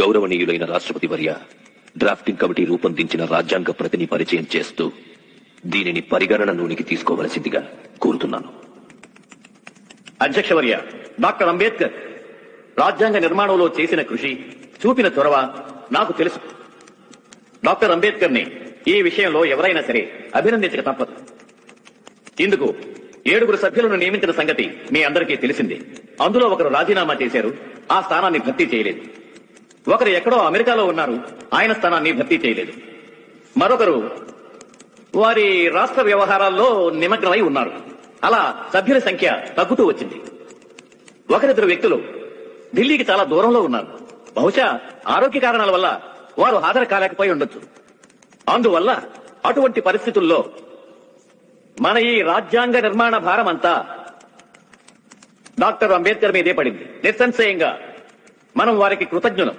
గౌరవనీయులైన రాష్ట్రపతి వర్య, drafting committee రూపొందించిన రాజ్యాంగ ప్రతిని పరిచయం చేస్తూ దీనిని పరిగణనలోనికి తీసుకోవలసిందిగా కోరుతున్నాను. అధ్యక్ష వర్య, డాక్టర్ అంబేద్కర్ రాజ్యాంగ నిర్మాణంలో చేసిన కృషి, చూపిన చొరవ నాకు తెలుసు. డాక్టర్ అంబేద్కర్ ని ఈ విషయంలో ఎవరైనా సరే అభినందించక తప్పదు. ఇందుకు 7 సభ్యులను నియమించిన సంగతి మీ అందరికీ తెలిసిందే. అందులో ఒకరు రాజీనామా చేశారు, ఆ స్థానాన్ని భర్తీ చేయలేదు. ఒకరు ఎక్కడో అమెరికాలో ఉన్నారు, ఆయన స్థానాన్ని భర్తీ చేయలేదు. మరొకరు వారి రాష్ట్ర వ్యవహారాల్లో నిమగ్నమై ఉన్నారు. అలా సభ్యుల సంఖ్య తగ్గుతూ వచ్చింది. ఒకరిద్దరు వ్యక్తులు ఢిల్లీకి చాలా దూరంలో ఉన్నారు. బహుశా ఆరోగ్య కారణాల వల్ల వారు హాజరు కాలేకపోయి ఉండొచ్చు. అందువల్ల అటువంటి పరిస్థితుల్లో మన ఈ రాజ్యాంగ నిర్మాణ భారం అంతా డాక్టర్ అంబేద్కర్ మీదే పడింది. నిస్సంశయంగా మనం వారికి కృతజ్ఞులం.